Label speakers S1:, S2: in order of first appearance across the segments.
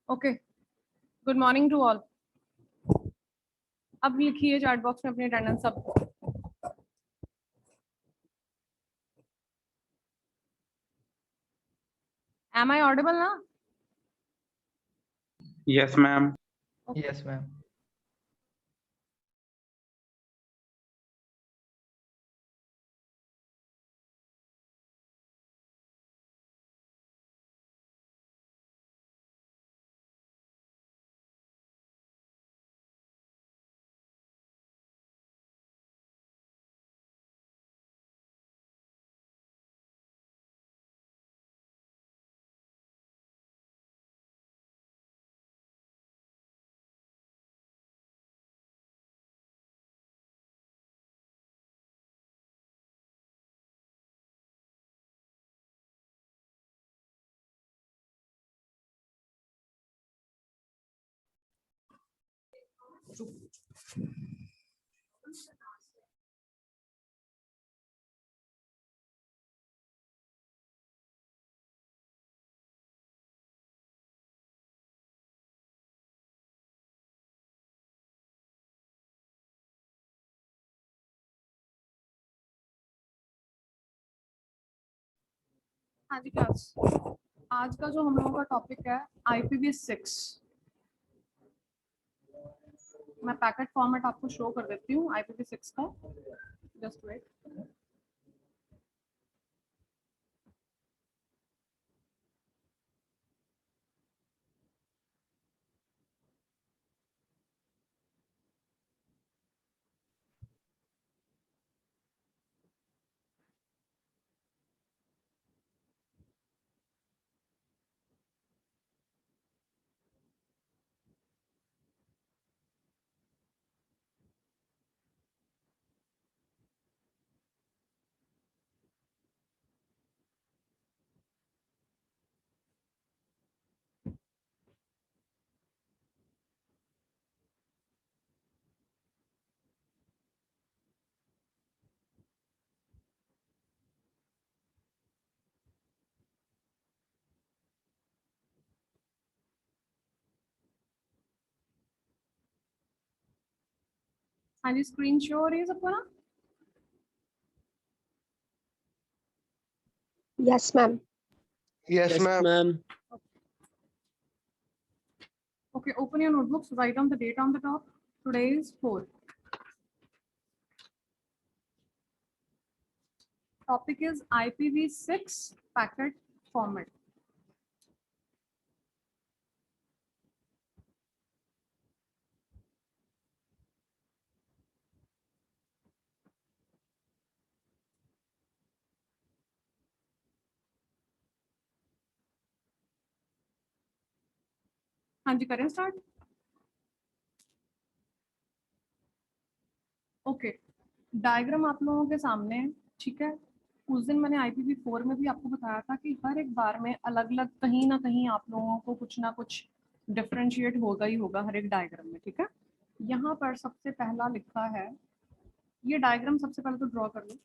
S1: Okay, good morning to all. अब लिखिए chat box में अपनी अटेंडेंस सब। एम आई ऑडिबल ना?
S2: Yes, ma'am.
S3: Yes, ma'am.
S1: हाँ जी क्लास, आज का जो हम लोगों का टॉपिक है IPv6। मैं पैकेट फॉर्मेट आपको शो कर देती हूँ IPv6 का। Just wait. हाँ जी, स्क्रीन शो हो रही है सबको ना?
S4: Yes, ma'am.
S5: Yes, ma'am.
S1: Okay, open your notebooks, write down the date on the top. Today is 4. Topic is IPv6 packet format. हाँ जी, करें स्टार्ट। ओके, डायग्राम आप लोगों के सामने है, ठीक है। उस दिन मैंने IPv4 में भी आपको बताया था कि हर एक बार में अलग अलग कहीं ना कहीं आप लोगों को कुछ ना कुछ डिफरेंशिएट होगा ही होगा हर एक डायग्राम में, ठीक है। यहाँ पर सबसे पहला लिखा है, ये डायग्राम सबसे पहले तो ड्रॉ कर लो।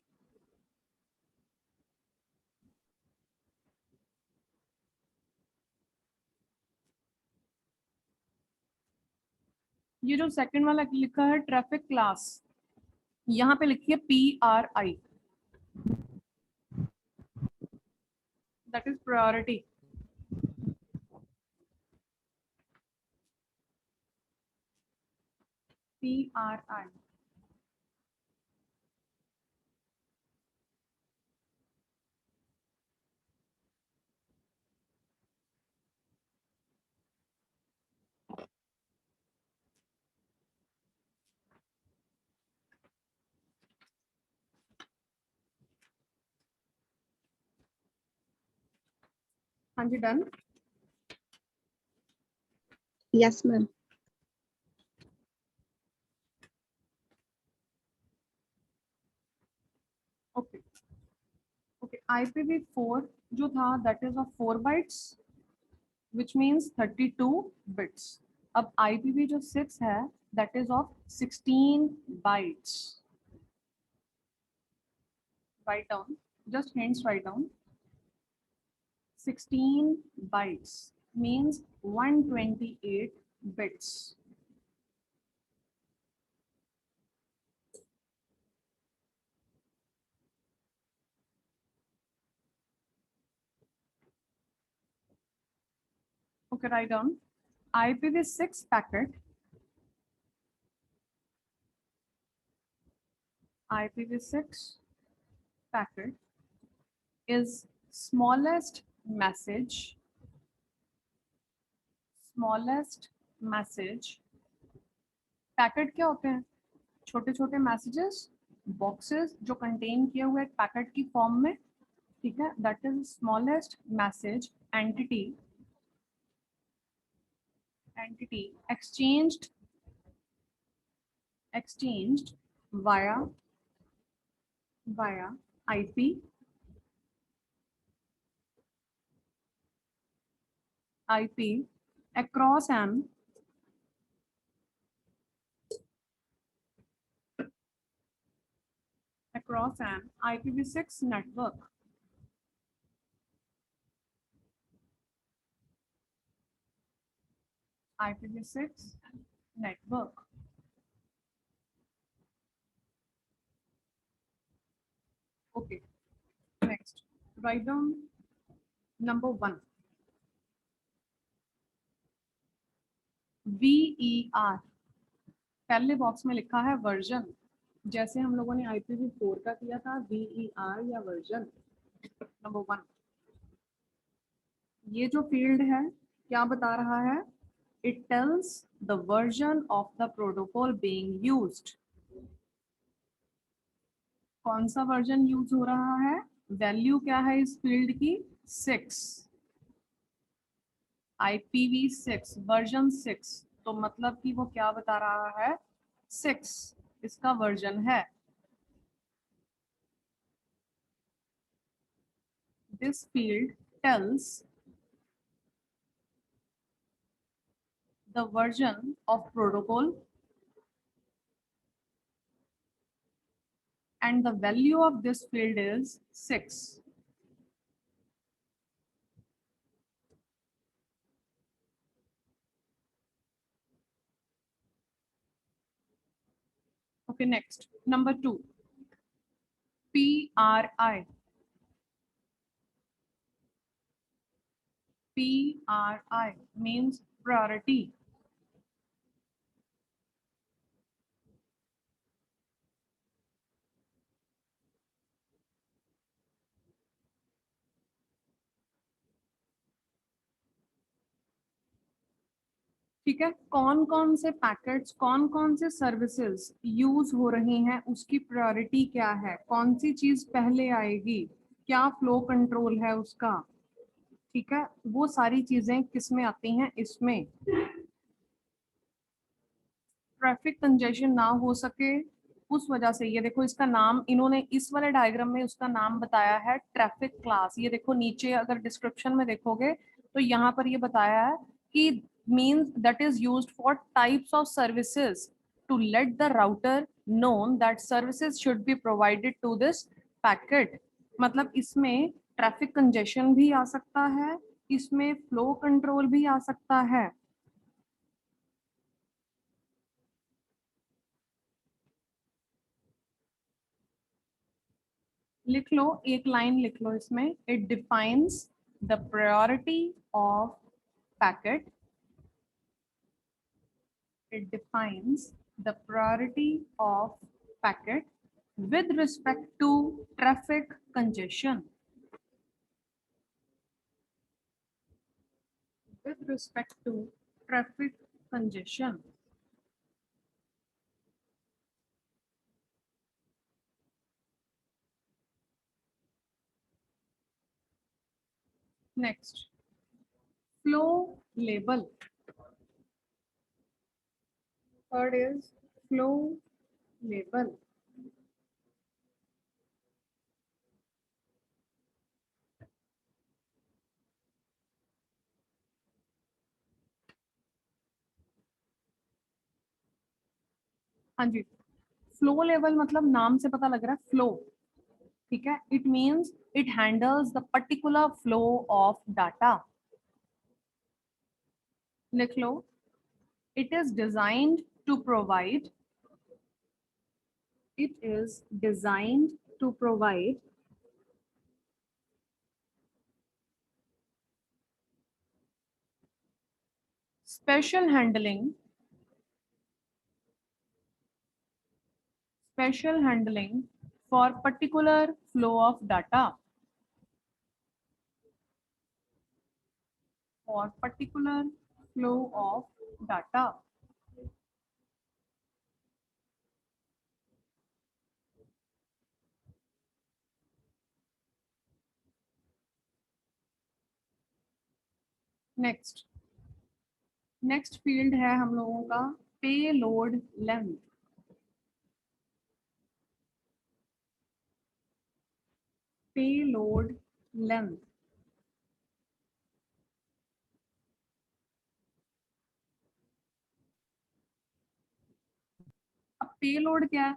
S1: ये जो सेकंड वाला लिखा है ट्रैफिक क्लास, यहाँ पे लिखिए PRI, that is priority. PRI। हाँ जी, done.
S4: Yes, ma'am.
S1: Okay okay, IPv4 जो था that is of 4 bytes which means 32 bits. अब IPv जो 6 है that is of 16 bytes. Write down, just hints write down 16 bytes. means 128 bits. Okay, write down. IPv6 packet. IPv6 packet is smallest message. Smallest message. Packet क्या होते हैं? छोटे छोटे messages, boxes जो contain किए हुए एक पैकेट की फॉर्म में, ठीक है? That is smallest message entity exchanged via IP across an IPv6 network. IPv6 network. Okay, next, write down number 1. VER, पहले बॉक्स में लिखा है वर्जन, जैसे हम लोगों ने IPv4 का किया था, VER या वर्जन. नंबर 1, ये जो फील्ड है क्या बता रहा है? It tells the version of the protocol being used. कौन सा वर्जन यूज हो रहा है? वैल्यू क्या है इस फील्ड की? 6. IPv6 वर्जन 6, तो मतलब कि वो क्या बता रहा है? 6 इसका वर्जन है. This field tells the version of protocol and the value of this field is 6. Okay, next, number 2, PRI. PRI means priority. ठीक है, कौन कौन से पैकेट्स, कौन कौन से सर्विसेज यूज हो रही हैं, उसकी प्रायोरिटी क्या है, कौन सी चीज पहले आएगी, क्या फ्लो कंट्रोल है उसका, ठीक है? वो सारी चीजें किस में आती हैं? इसमें. ट्रैफिक कंजेशन ना हो सके उस वजह से, ये देखो इसका नाम इन्होंने इस वाले डायग्राम में उसका नाम बताया है ट्रैफिक क्लास. ये देखो नीचे अगर डिस्क्रिप्शन में देखोगे तो यहाँ पर ये बताया है कि means that is used for types of services to let the router known that services should be provided to this packet. मतलब इसमें ट्रैफिक कंजेशन भी आ सकता है, इसमें फ्लो कंट्रोल भी आ सकता है. लिख लो, एक लाइन लिख लो इसमें. It defines the priority of packet. It defines the priority of packet with respect to traffic congestion. With respect to traffic congestion. Next, flow label. Third is flow label. हाँ जी, flow level मतलब नाम से पता लग रहा है flow, ठीक है? It means it handles the particular flow of data. लिख लो, it is designed to provide, it is designed to provide special handling for particular flow of data, for particular flow of data. Next field है हम लोगों का payload length. Payload length, अब payload क्या है?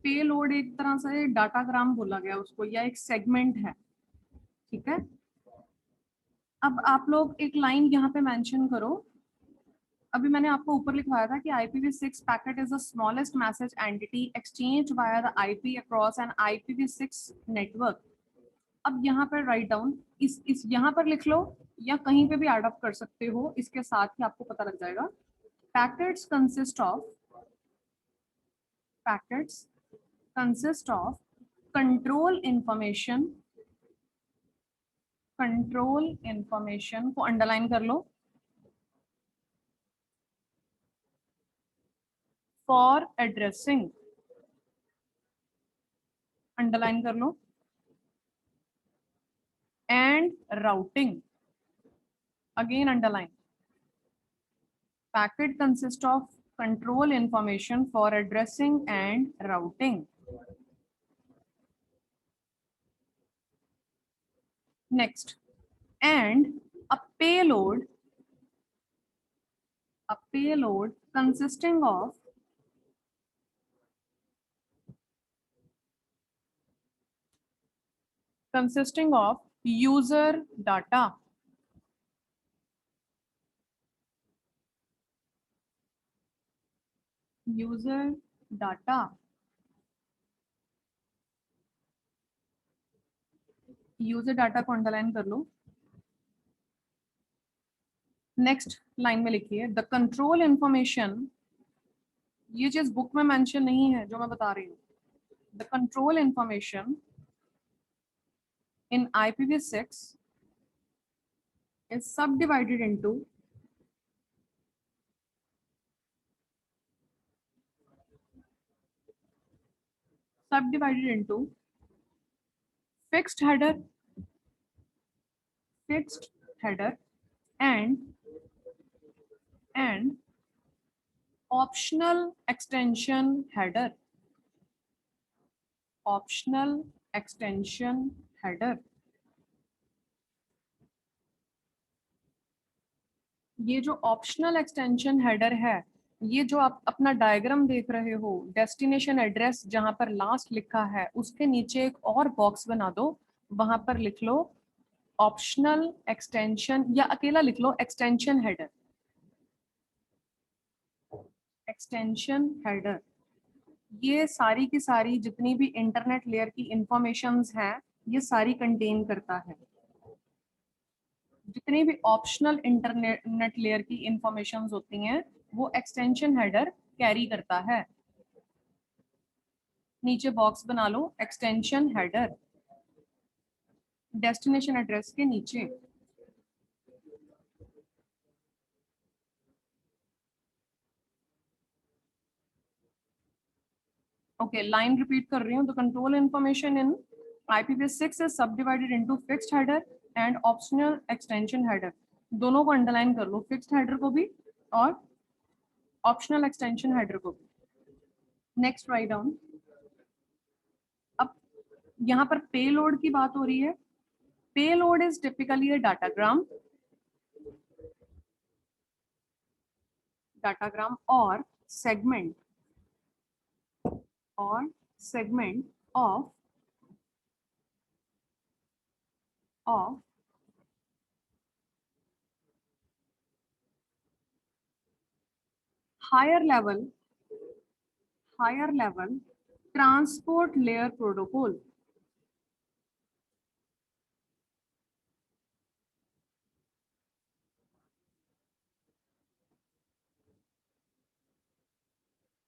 S1: Payload एक तरह से डाटाग्राम बोला गया उसको, या एक सेगमेंट है, ठीक है। अब आप लोग एक लाइन यहाँ पे मेंशन करो, अभी मैंने आपको ऊपर लिखवाया था कि IPv6 packet is the smallest message entity exchange via the IP across N IPv6 network. अब यहाँ पर राइट डाउन, इस यहाँ पर लिख लो या कहीं पे भी ऐड अप कर सकते हो, इसके साथ ही आपको पता लग जाएगा। Packets consist of control information को अंडरलाइन कर लो, फॉर एड्रेसिंग, अंडरलाइन कर लो, and routing, again underline. Packet consists of control information for addressing and routing. Next, and a payload consisting of user data, user data को underline कर लो। Next line में लिखिए the control information, ये चीज book में mention नहीं है जो मैं बता रही हूँ। The control information in IPv6 is subdivided into fixed header and optional extension header. ये जो ऑप्शनल एक्सटेंशन हेडर है, ये जो आप अपना डायग्राम देख रहे हो, डेस्टिनेशन एड्रेस जहां पर लास्ट लिखा है उसके नीचे एक और बॉक्स बना दो, वहां पर लिख लो ऑप्शनल एक्सटेंशन, या अकेला लिख लो एक्सटेंशन हेडर। ये सारी की सारी जितनी भी इंटरनेट लेयर की इंफॉर्मेशंस हैं, ये सारी कंटेन करता है। जितनी भी ऑप्शनल इंटरनेट लेयर की इंफॉर्मेशंस होती हैं वो एक्सटेंशन हेडर कैरी करता है। नीचे बॉक्स बना लो एक्सटेंशन हेडर, डेस्टिनेशन एड्रेस के नीचे। ओके, लाइन रिपीट कर रही हूँ। The control information in IPv6 is subdivided into fixed header and optional extension header. दोनों को अंडरलाइन कर लो, फिक्स्ड हेडर को भी और ऑप्शनल एक्सटेंशन हेडर को भी। Next write down. अब यहाँ पर पेलोड की बात हो रही है। Payload is typically a datagram और segment of higher level transport layer protocol.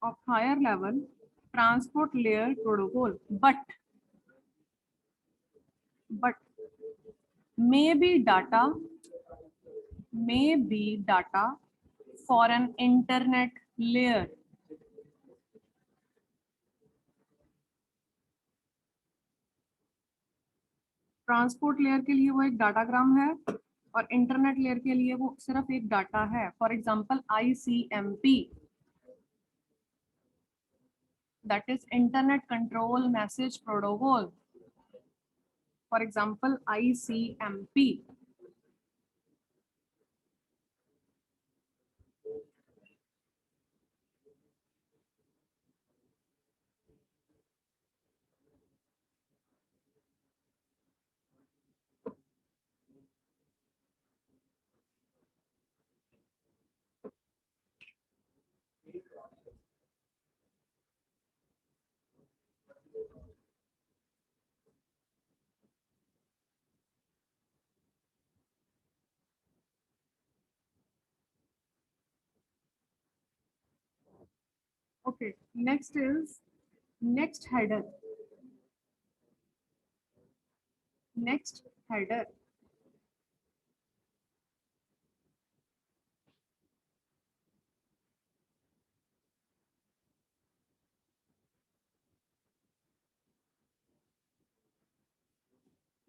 S1: of higher level transport layer protocol, but may be data for an internet layer। Transport layer के लिए वो एक डाटाग्राम है और इंटरनेट लेयर के लिए वो सिर्फ एक डाटा है। For example ICMP, that is internet control message protocol, for example ICMP। Okay, next is next header।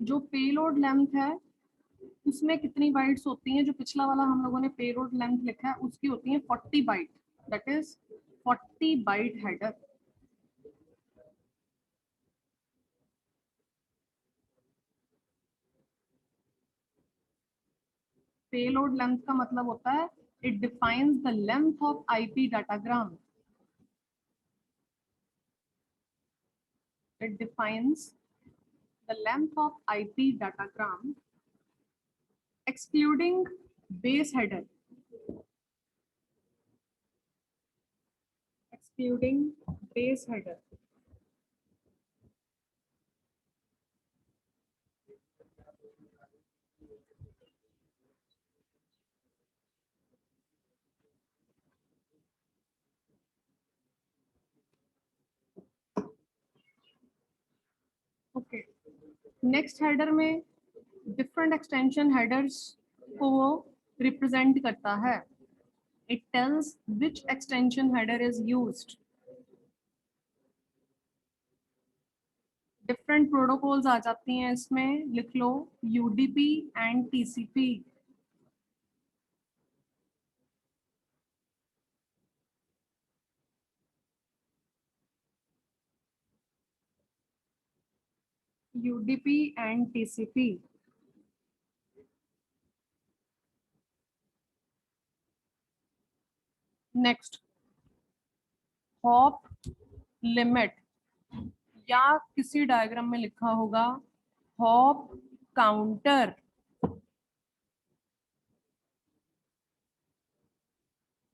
S1: जो पेलोड लेंथ है उसमें कितनी बाइट्स होती हैं? जो पिछला वाला हम लोगों ने पेलोड लेंथ लिखा है उसकी होती है 40 byte, that is 40 byte header. Payload length का मतलब होता है it defines the length of IP datagram. It defines the length of IP datagram excluding base header। ओके, नेक्स्ट हेडर में डिफरेंट एक्सटेंशन हेडर्स को वो रिप्रेजेंट करता है। It tells which extension header is used. Different protocols आ जाती हैं इसमें, लिख लो UDP and TCP। UDP and TCP। Next hop limit, या किसी डायग्राम में लिखा होगा हॉप काउंटर।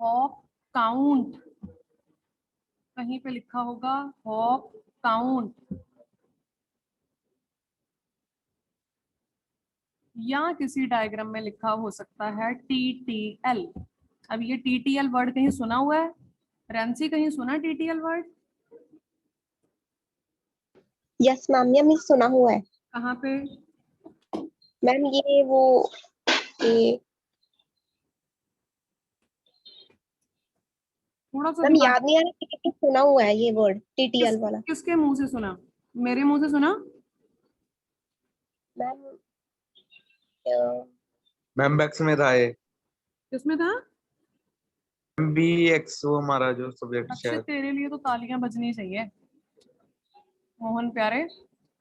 S1: हॉप काउंट, कहीं पे लिखा होगा हॉप काउंट, या किसी डायग्राम में लिखा हो सकता है TTL। अब ये TTL वर्ड कहीं सुना हुआ है? रेंसी कहीं सुना TTL वर्ड?
S4: यस मैम, ये सुना हुआ है।
S1: कहाँ पे
S4: मैम? ये
S1: थोड़ा सा
S4: मैम याद नहीं आ रहा लेकिन सुना हुआ है ये वर्ड TTL वाला।
S1: किसके मुंह से सुना? मेरे मुंह से सुना?
S5: मैम बैक्स में था ये।
S1: किसमें था?
S5: BX वो हमारा जो सब्जेक्ट
S1: अच्छे,
S5: शायद।
S1: तेरे लिए तो तालियां बजनी चाहिए मोहन प्यारे।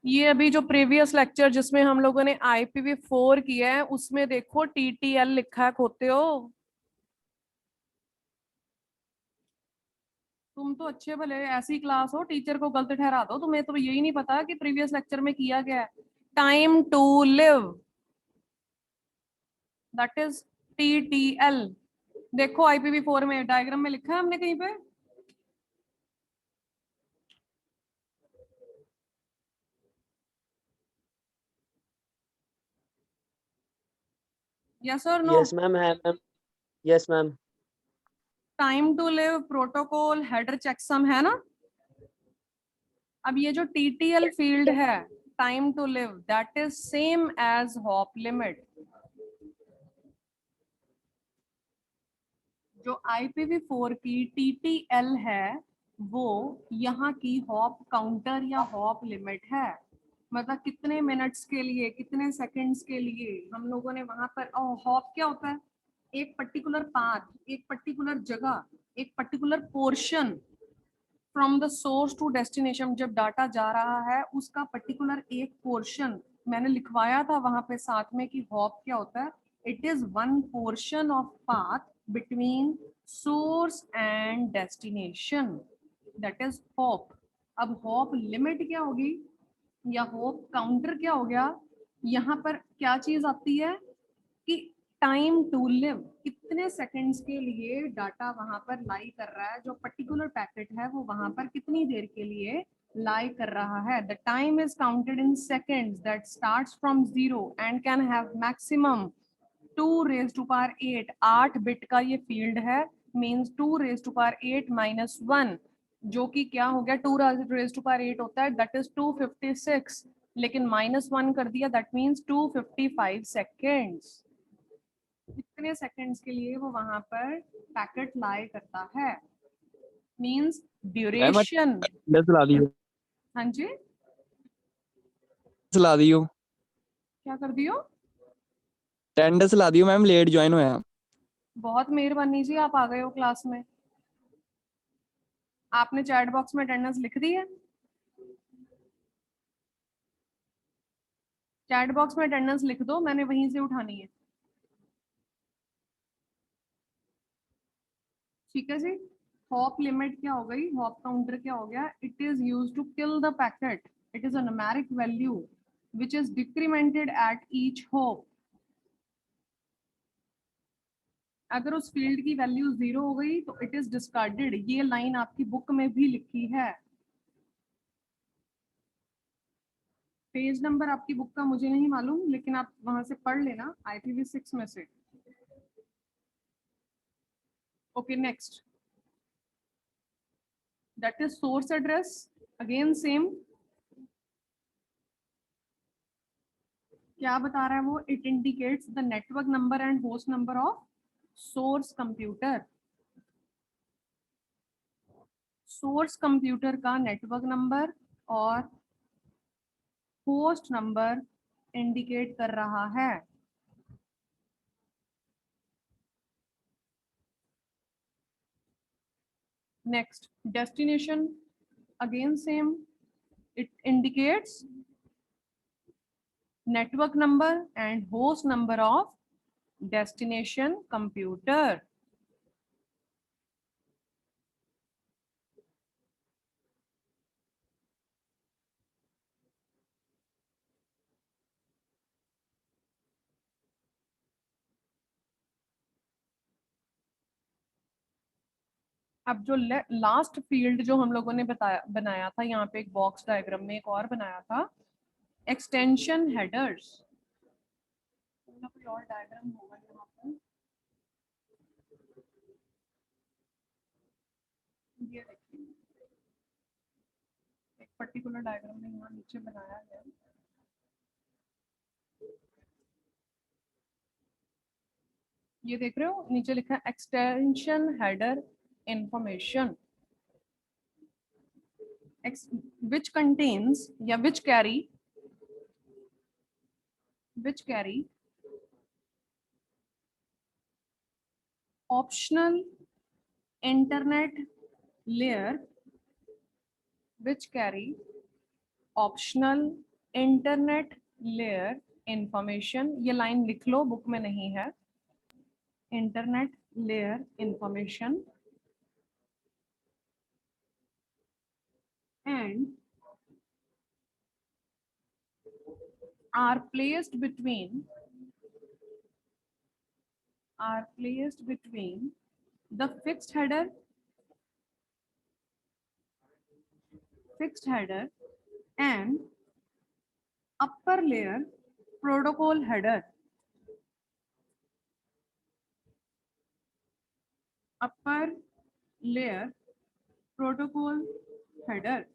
S1: ये अभी जो प्रीवियस लेक्चर जिसमें हम लोगों ने IPv4 किया है उसमें देखो TTL लिखा है, खोते हो तुम तो अच्छे भले ऐसी क्लास हो टीचर को गलत ठहरा दो। तुम्हें तो यही नहीं पता कि प्रीवियस लेक्चर में किया गया है। Time to live, that is TTL। देखो IPv4 में डायग्राम में लिखा है हमने कहीं पे, यस और नो?
S2: यस मैम, है ma'am. Yes ma'am.
S1: Time to live, protocol, header checksum, है ना? अब ये जो TTL फील्ड है, time to live, that is same as hop limit. जो IPv4 की TTL है वो यहाँ की हॉप काउंटर या हॉप लिमिट है। मतलब कितने मिनट्स के लिए, कितने सेकंड्स के लिए हम लोगों ने वहां पर, हॉप क्या होता है? एक पर्टिकुलर पाथ, एक पर्टिकुलर जगह, एक particular portion from the source to destination. जब डाटा जा रहा है उसका पर्टिकुलर एक पोर्शन, मैंने लिखवाया था वहां पे साथ में कि हॉप क्या होता है। It is one portion of path between source and destination, that is hop. अब हॉप लिमिट क्या होगी या होप काउंटर क्या हो गया? यहाँ पर क्या चीज आती है कि टाइम टू लिव, कितने सेकंड्स के लिए डाटा वहां पर लाई कर रहा है, जो पर्टिकुलर पैकेट है वो वहां पर कितनी देर के लिए लाई कर रहा है। The time is counted in seconds that starts from 0 and can have maximum 2 raise to power 8। 8 bit का ये फील्ड है, means 2 raise to power 8 minus 1, जो कि क्या हो गया, 2 रेज टू पावर 8 होता है, दैट इज 256, लेकिन माइनस 1 कर दिया, दैट मींस 255 सेकेंड्स। कितने सेकेंड्स के लिए वो वहां पर पैकेट लाई करता है, मींस ड्यूरेशन।
S3: ला दियो,
S1: हाँ जी,
S3: ला दियो,
S1: क्या कर दियो?
S3: अटेंडेंस ला दियो मैम, लेट ज्वाइन होया।
S1: बहुत मेहरबानी जी, आप आ गए हो क्लास में। आपने चैट बॉक्स में अटेंडेंस लिख दी है? चैट बॉक्स में अटेंडेंस लिख दो, मैंने वहीं से उठानी है। ठीक है जी। हॉप लिमिट क्या हो गई, हॉप काउंटर क्या हो गया? It is used to kill the packet. It is a numeric value which is decremented at each hop। अगर उस फील्ड की वैल्यू 0 हो गई तो इट इज डिस्कार्डेड। ये लाइन आपकी बुक में भी लिखी है। पेज नंबर आपकी बुक का मुझे नहीं मालूम, लेकिन आप वहां से पढ़ लेना IPv6 में से। Okay, next, that is source address. Again same, क्या बता रहा है वो? It indicates the network number and host number of source computer. Source computer का नेटवर्क नंबर और होस्ट नंबर इंडिकेट कर रहा है। Next, destination, again same, it indicates network number and host number of destination computer। अब जो last field जो हम लोगों ने बनाया था, यहाँ पे एक बॉक्स डायग्राम में एक और बनाया था, एक्सटेंशन हेडर्स। कोई और डायग्राम होगा यहाँ पर, ये देखिए एक पर्टिकुलर डायग्राम में यहाँ नीचे बनाया गया। ये देख रहे हो, नीचे लिखा है extension header information, which contains या which carry optional internet layer, which carry optional internet layer information। ये लाइन लिख लो, बुक में नहीं है। Internet layer information and are placed between are placed between the fixed header and upper layer protocol header. Upper layer protocol header.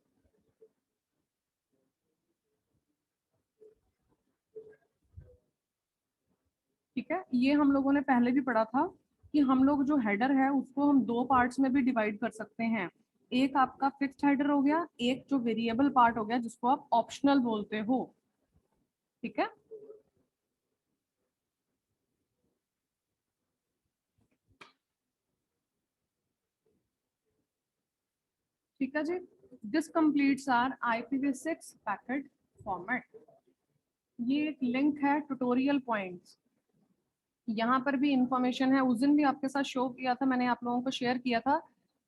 S1: ठीक है, ये हम लोगों ने पहले भी पढ़ा था कि हम लोग जो हेडर है उसको हम दो पार्ट्स में भी डिवाइड कर सकते हैं। एक आपका फिक्स्ड हेडर हो गया, एक जो वेरिएबल पार्ट हो गया जिसको आप ऑप्शनल बोलते हो। ठीक है, ठीक है जी। This completes our IPv6 packet format. ये एक लिंक है ट्यूटोरियल पॉइंट्स, यहाँ पर भी इंफॉर्मेशन है। उस दिन भी आपके साथ शो किया था, मैंने आप लोगों को शेयर किया था।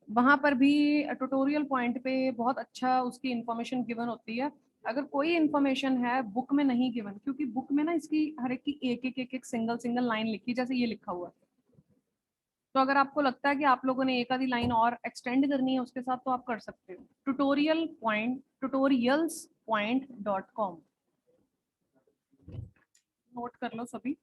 S1: वहां पर भी ट्यूटोरियल पॉइंट पे बहुत अच्छा उसकी इंफॉर्मेशन गिवन होती है। अगर कोई इंफॉर्मेशन है बुक में नहीं गिवन, क्योंकि बुक में ना इसकी हर एक की एक सिंगल लाइन लिखी, जैसे ये लिखा हुआ है। तो अगर आपको लगता है कि आप लोगों ने एक आधी लाइन और एक्सटेंड करनी है उसके साथ, तो आप कर सकते हो। tutorialspoint.com नोट कर लो सभी।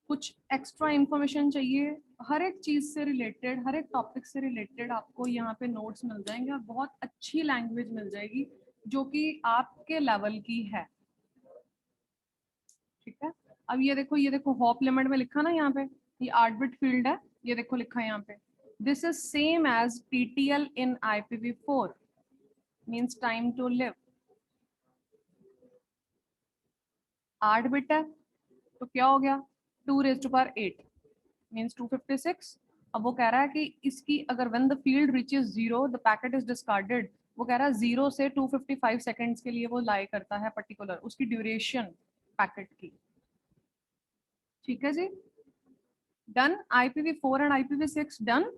S1: कुछ एक्स्ट्रा इंफॉर्मेशन चाहिए हर एक चीज से रिलेटेड, हर एक टॉपिक से रिलेटेड आपको यहाँ पे नोट्स मिल जाएंगे और बहुत अच्छी लैंग्वेज मिल जाएगी जो कि आपके लेवल की है। ठीक है, अब ये देखो हॉप लिमिट में लिखा ना यहाँ पे, ये 8 बिट फील्ड है, ये देखो लिखा है यहाँ पे, this is same as TTL in IPv4 means time to live. 8 bit है तो क्या हो गया, 2⁸ मीन्स 256। अब वो कह रहा है कि इसकी अगर when the field reaches 0 the packet is discarded, वो कह रहा है 0 से 255 सेकेंड्स के लिए वो लाई करता है पर्टिकुलर उसकी ड्यूरेशन पैकेट की। ठीक है जी, done. IPv4 and IPv6 done.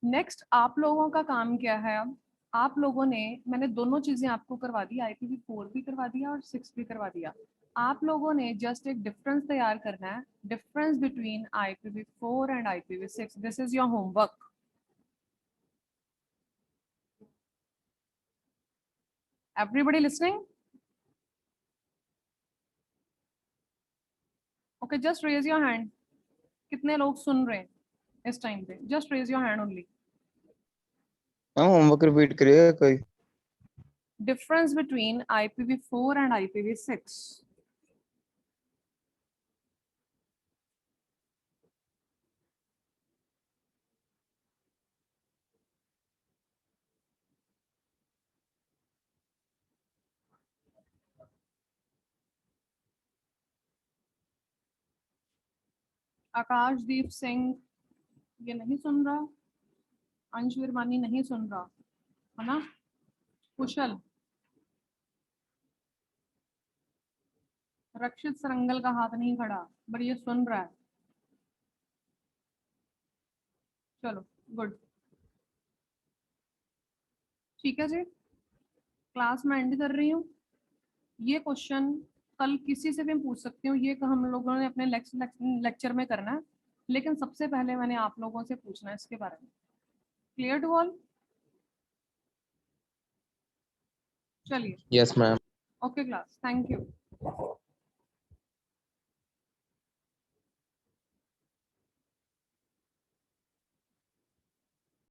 S1: Next आप लोगों का काम क्या है, अब आप लोगों ने, मैंने दोनों चीजें आपको करवा दी, IPv4 भी करवा दिया और 6 भी करवा दिया। आप लोगों ने जस्ट एक डिफरेंस तैयार करना है, difference between IPv4 and IPv6। This is your homework. Everybody listening? Okay, just raise your hand. कितने लोग सुन रहे हैं इस टाइम पे? Just raise your hand only.
S3: Ma'am homework repeat करिएगा कोई।
S1: Difference between IPv4 and IPv6। Akashdeep Singh ये नहीं सुन रहा, अंश विरमानी नहीं सुन रहा है ना, कुशल, रक्षित सरंगल का हाथ नहीं खड़ा बट ये सुन रहा है। चलो गुड, ठीक है जी। क्लास में एंड कर रही हूँ। ये क्वेश्चन कल किसी से भी पूछ सकती हूँ, ये हम लोगों ने अपने लेक्चर में करना है, लेकिन सबसे पहले मैंने आप लोगों से पूछना है इसके बारे में। Clear to all? चलिए,
S5: yes ma'am.
S1: Okay class, thank you.